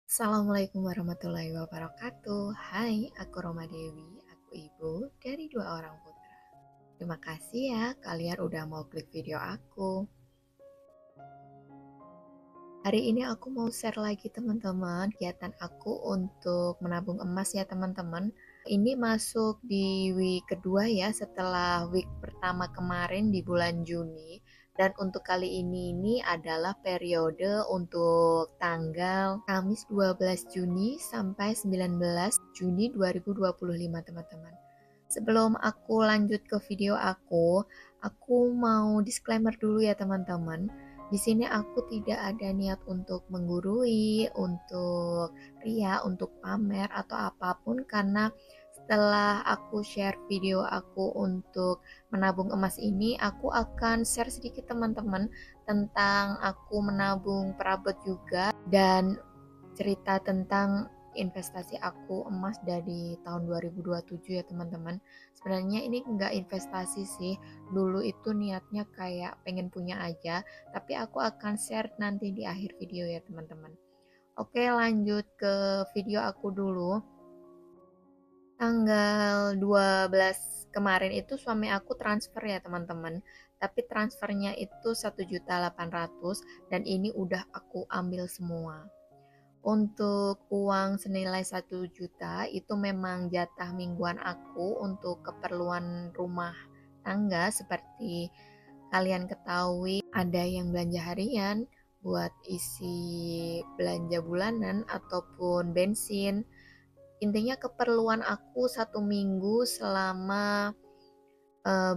Assalamualaikum warahmatullahi wabarakatuh. Hai, aku Roma Dewi, aku ibu dari dua orang putra. Terima kasih ya kalian udah mau klik video aku. Hari ini aku mau share lagi teman-teman kegiatan aku untuk menabung emas ya teman-teman. Ini masuk di week kedua ya setelah week pertama kemarin di bulan Juni. Dan untuk kali ini adalah periode untuk tanggal Kamis 12 Juni sampai 19 Juni 2025 teman-teman. Sebelum aku lanjut ke video aku mau disclaimer dulu ya teman-teman. Di sini aku tidak ada niat untuk menggurui, untuk ria, untuk pamer atau apapun karena setelah aku share video aku untuk menabung emas ini, aku akan share sedikit teman-teman tentang aku menabung perabot juga dan cerita tentang investasi aku emas dari tahun 2027 ya teman-teman. Sebenarnya ini enggak investasi sih. Dulu itu niatnya kayak pengen punya aja, tapi aku akan share nanti di akhir video ya teman-teman. Oke, lanjut ke video aku dulu. Tanggal 12 kemarin itu suami aku transfer ya teman-teman. Tapi transfernya itu 1.800.000 dan ini udah aku ambil semua. Untuk uang senilai 1 juta itu memang jatah mingguan aku untuk keperluan rumah tangga seperti kalian ketahui ada yang belanja harian buat isi belanja bulanan ataupun bensin. Intinya keperluan aku 1 minggu selama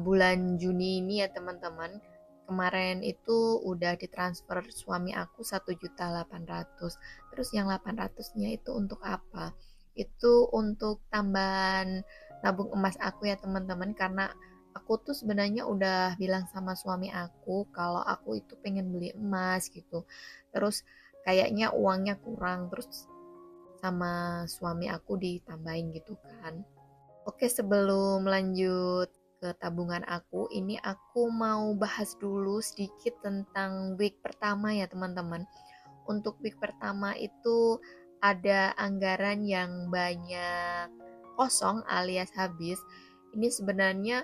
bulan Juni ini ya teman-teman. Kemarin itu udah ditransfer suami aku 1.800.000. Terus yang 800-nya itu untuk apa? Itu untuk tambahan tabung emas aku ya teman-teman, karena aku tuh sebenarnya udah bilang sama suami aku kalau aku itu pengen beli emas gitu. Terus kayaknya uangnya kurang, terus sama suami aku ditambahin gitu kan. Oke, sebelum lanjut ke tabungan aku, ini aku mau bahas dulu sedikit tentang week pertama ya teman-teman. Untuk week pertama itu ada anggaran yang banyak kosong alias habis. Ini sebenarnya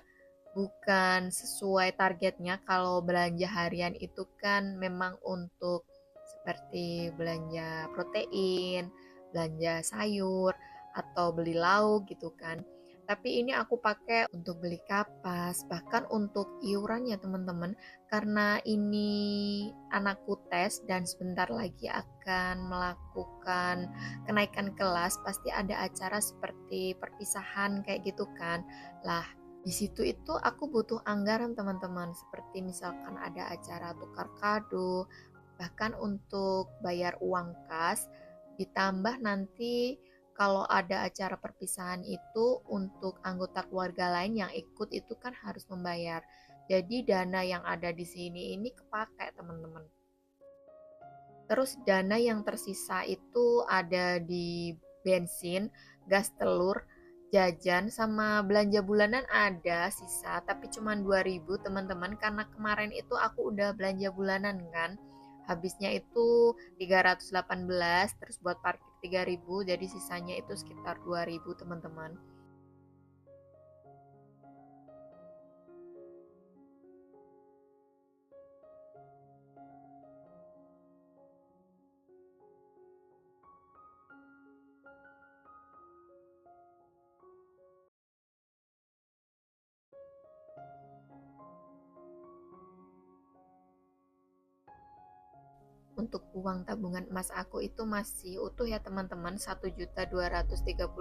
bukan sesuai targetnya. Kalau belanja harian itu kan memang untuk seperti belanja protein, belanja sayur, atau beli lauk gitu kan. Tapi ini aku pakai untuk beli kapas, bahkan untuk iuran ya teman-teman. Karena ini anakku tes dan sebentar lagi akan melakukan kenaikan kelas, pasti ada acara seperti perpisahan kayak gitu kan. Lah, di situ itu aku butuh anggaran teman-teman, seperti misalkan ada acara tukar kado, bahkan untuk bayar uang kas, ditambah nanti kalau ada acara perpisahan itu untuk anggota keluarga lain yang ikut itu kan harus membayar. Jadi dana yang ada di sini ini kepakai teman-teman. Terus dana yang tersisa itu ada di bensin, gas telur, jajan sama belanja bulanan ada sisa, tapi cuma 2.000 teman-teman karena kemarin itu aku udah belanja bulanan kan. Habisnya itu 318, terus buat parkir 3.000, jadi sisanya itu sekitar 2.000 teman-teman. Untuk uang tabungan emas aku itu masih utuh ya teman-teman, 1.238.000.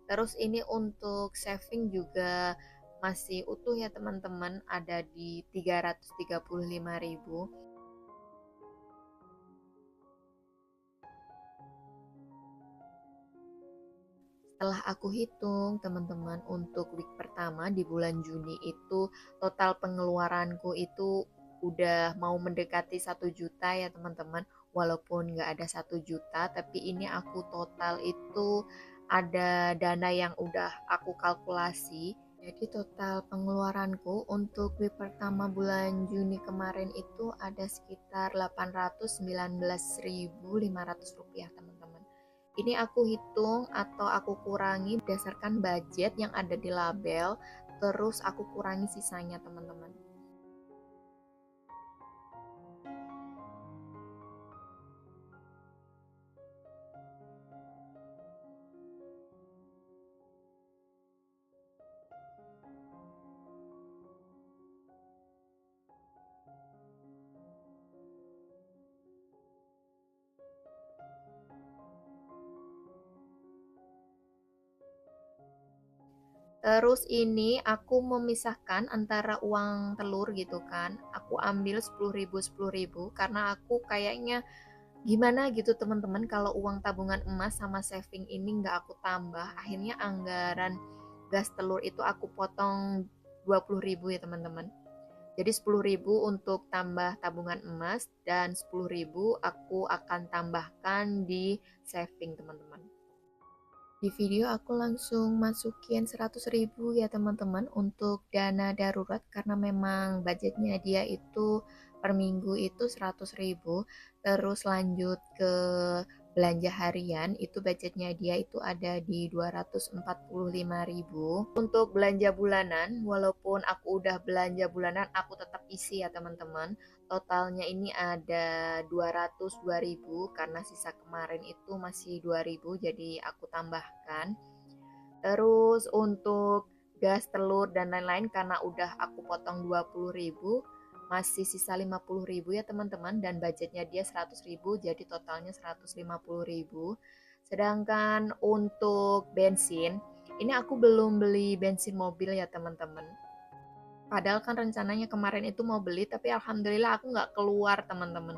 Terus ini untuk saving juga masih utuh ya teman-teman, ada di 335.000. Setelah aku hitung teman-teman, untuk week pertama di bulan Juni itu total pengeluaranku itu udah mau mendekati 1 juta ya teman-teman. Walaupun nggak ada 1 juta, tapi ini aku total itu ada dana yang udah aku kalkulasi. Jadi total pengeluaranku untuk week pertama bulan Juni kemarin itu ada sekitar 819.500 rupiah teman-teman. Ini aku hitung atau aku kurangi berdasarkan budget yang ada di label, terus aku kurangi sisanya teman-teman. Terus ini aku memisahkan antara uang telur gitu kan. Aku ambil 10.000 karena aku kayaknya gimana gitu teman-teman kalau uang tabungan emas sama saving ini nggak aku tambah. Akhirnya anggaran gas telur itu aku potong 20.000 ya teman-teman. Jadi 10.000 untuk tambah tabungan emas dan 10.000 aku akan tambahkan di saving teman-teman. Di video aku langsung masukin 100.000 ya teman-teman untuk dana darurat karena memang budgetnya dia itu per minggu itu 100.000. Terus lanjut ke belanja harian itu budgetnya dia itu ada di 245.000. Untuk belanja bulanan walaupun aku udah belanja bulanan aku tetap isi ya teman-teman. Totalnya ini ada 202.000 karena sisa kemarin itu masih 2.000 jadi aku tambahkan. Terus untuk gas, telur dan lain-lain karena udah aku potong 20.000 masih sisa 50.000 ya teman-teman dan budgetnya dia 100.000 jadi totalnya 150.000. Sedangkan untuk bensin ini aku belum beli bensin mobil ya teman-teman. Padahal kan rencananya kemarin itu mau beli, tapi alhamdulillah aku nggak keluar teman-teman.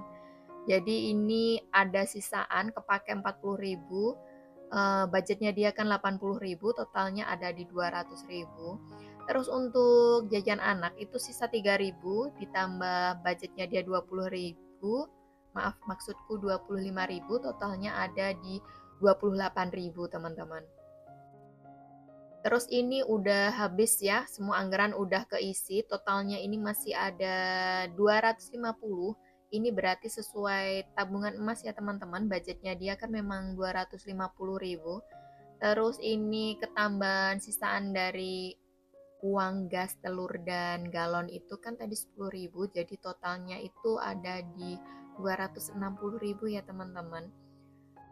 Jadi ini ada sisaan kepake 40.000, budgetnya dia kan 80.000, totalnya ada di 200.000. Terus untuk jajan anak itu sisa 3.000 ditambah budgetnya dia 20.000. Maaf, maksudku 25.000, totalnya ada di 28.000 teman-teman. Terus ini udah habis ya, semua anggaran udah keisi, totalnya ini masih ada 250. Ini berarti sesuai tabungan emas ya teman-teman, budgetnya dia kan memang 250.000. Terus ini ketambahan sisaan dari uang gas, telur, dan galon itu kan tadi 10.000, jadi totalnya itu ada di 260.000 ya teman-teman.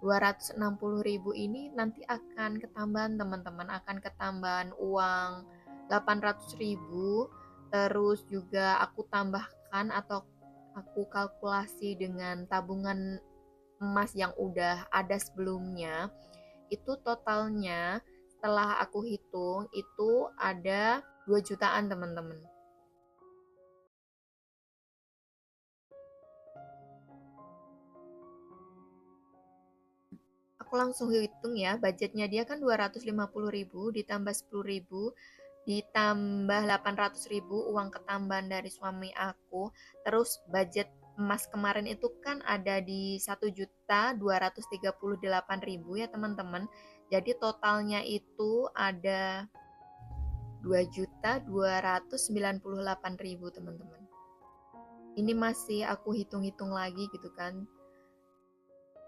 260.000 ini nanti akan ketambahan teman-teman, akan ketambahan uang 800.000, terus juga aku tambahkan atau aku kalkulasi dengan tabungan emas yang udah ada sebelumnya. Itu totalnya setelah aku hitung itu ada 2 jutaan teman-teman. Aku langsung hitung ya, budgetnya dia kan 250.000 ditambah 10.000 ditambah 800.000 uang ketambahan dari suami aku. Terus budget emas kemarin itu kan ada di 1.238.000 ya teman-teman. Jadi totalnya itu ada 2.298.000 teman-teman. Ini masih aku hitung-hitung lagi gitu kan.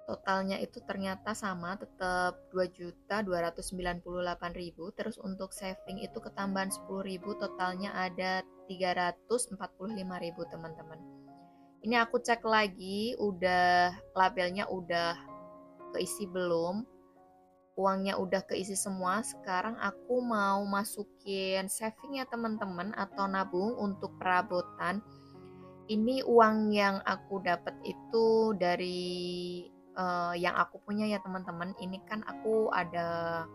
Totalnya itu ternyata sama, tetap 2.298.000. Terus untuk saving itu ketambahan 10.000, totalnya ada 345.000 teman-teman. Ini aku cek lagi, udah labelnya udah keisi belum? Uangnya udah keisi semua. Sekarang aku mau masukin saving ya teman-teman atau nabung untuk perabotan. Ini uang yang aku dapat itu dari yang aku punya ya teman-teman. Ini kan aku ada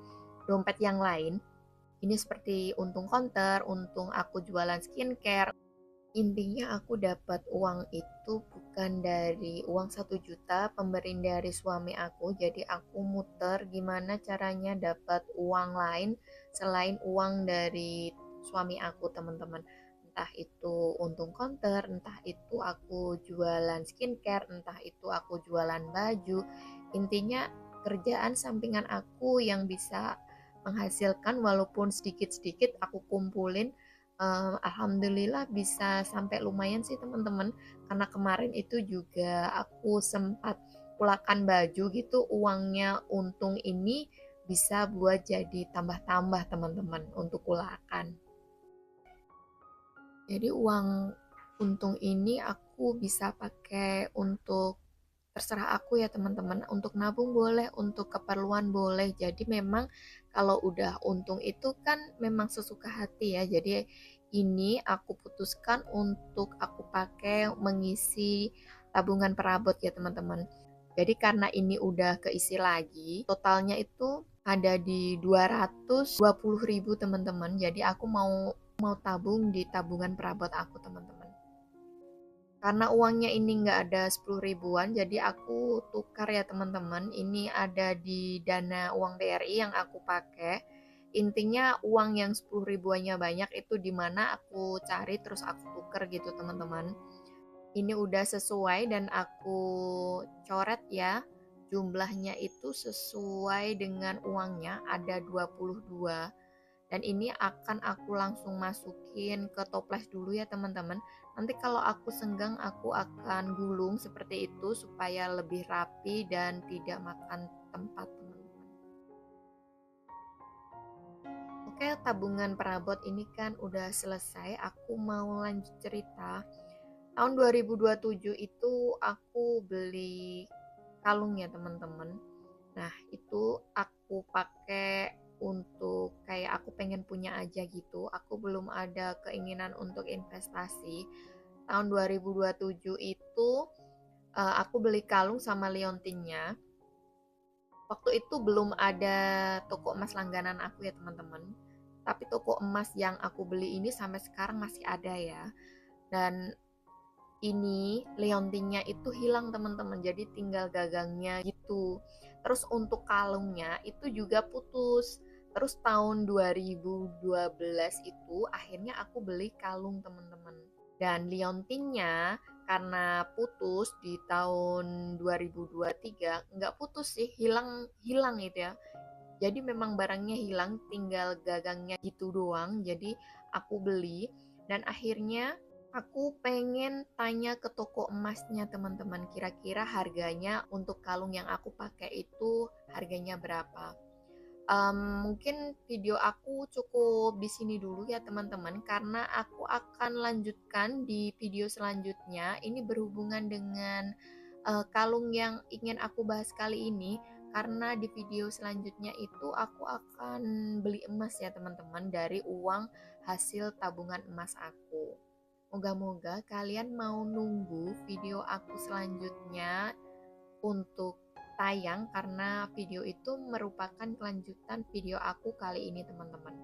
dompet yang lain. Ini seperti untung konter, untung aku jualan skincare. Intinya aku dapat uang itu bukan dari uang 1 juta pemberian dari suami aku. Jadi aku muter gimana caranya dapat uang lain selain uang dari suami aku teman-teman. Entah itu untung konter, entah itu aku jualan skincare, entah itu aku jualan baju. Intinya kerjaan sampingan aku yang bisa menghasilkan walaupun sedikit-sedikit aku kumpulin. Alhamdulillah bisa sampai lumayan sih teman-teman, karena kemarin itu juga aku sempat kulakan baju gitu, uangnya untung ini bisa buat jadi tambah-tambah teman-teman untuk kulakan. Jadi uang untung ini aku bisa pakai untuk terserah aku ya teman-teman, untuk nabung boleh, untuk keperluan boleh. Jadi memang kalau udah untung itu kan memang sesuka hati ya. Jadi ini aku putuskan untuk aku pakai mengisi tabungan perabot ya teman-teman. Jadi karena ini udah keisi lagi, totalnya itu ada di 220.000 teman-teman. Jadi aku mau tabung di tabungan perabot aku teman-teman. Karena uangnya ini nggak ada 10 ribuan, jadi aku tukar ya teman-teman. Ini ada di dana uang BRI yang aku pakai. Intinya uang yang 10 ribuannya banyak itu dimana aku cari terus aku tukar gitu teman-teman. Ini udah sesuai dan aku coret ya. Jumlahnya itu sesuai dengan uangnya, ada 22. Dan ini akan aku langsung masukin ke toples dulu ya teman-teman. Nanti kalau aku senggang aku akan gulung seperti itu supaya lebih rapi dan tidak makan tempat teman-teman. Oke, tabungan perabot ini kan udah selesai. Aku mau lanjut cerita. Tahun 2027 itu aku beli kalung ya teman-teman. Nah, itu aku pakai untuk kayak aku pengen punya aja gitu. Aku belum ada keinginan untuk investasi. Tahun 2027 itu aku beli kalung sama liontinnya. Waktu itu belum ada toko emas langganan aku ya teman-teman. Tapi toko emas yang aku beli ini sampai sekarang masih ada ya. Dan ini leontingnya itu hilang teman-teman, jadi tinggal gagangnya gitu. Terus untuk kalungnya itu juga putus. Terus tahun 2012 itu akhirnya aku beli kalung teman-teman. Dan liontinnya karena putus di tahun 2023, nggak putus sih, hilang itu ya. Jadi memang barangnya hilang, tinggal gagangnya gitu doang. Jadi aku beli dan akhirnya aku pengen tanya ke toko emasnya teman-teman, kira-kira harganya untuk kalung yang aku pakai itu harganya berapa. Mungkin video aku cukup di sini dulu ya teman-teman, karena aku akan lanjutkan di video selanjutnya. Ini berhubungan dengan kalung yang ingin aku bahas kali ini, karena di video selanjutnya itu aku akan beli emas ya teman-teman dari uang hasil tabungan emas aku. Moga-moga kalian mau nunggu video aku selanjutnya untuk tayang, karena video itu merupakan kelanjutan video aku kali ini teman-teman.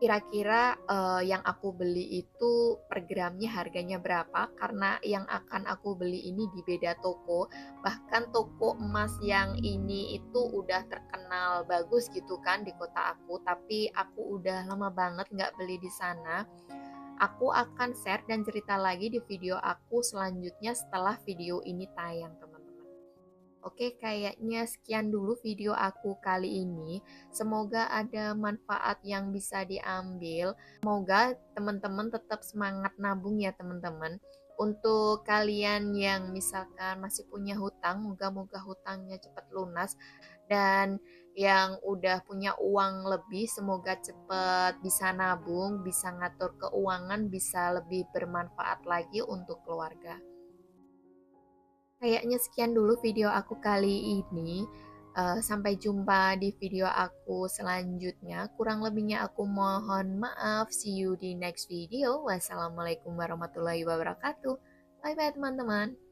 Kira-kira yang aku beli itu per gramnya harganya berapa, karena yang akan aku beli ini di beda toko. Bahkan toko emas yang ini itu udah terkenal bagus gitu kan di kota aku, tapi aku udah lama banget nggak beli di sana. Aku akan share dan cerita lagi di video aku selanjutnya setelah video ini tayang teman-teman. Oke, kayaknya sekian dulu video aku kali ini. Semoga ada manfaat yang bisa diambil. Semoga teman-teman tetap semangat nabung ya teman-teman. Untuk kalian yang misalkan masih punya hutang, moga-moga hutangnya cepat lunas. Dan yang udah punya uang lebih, semoga cepat bisa nabung, bisa ngatur keuangan, bisa lebih bermanfaat lagi untuk keluarga. Kayaknya sekian dulu video aku kali ini. Sampai jumpa di video aku selanjutnya. Kurang lebihnya aku mohon maaf. See you di next video. Wassalamualaikum warahmatullahi wabarakatuh. Bye bye teman-teman.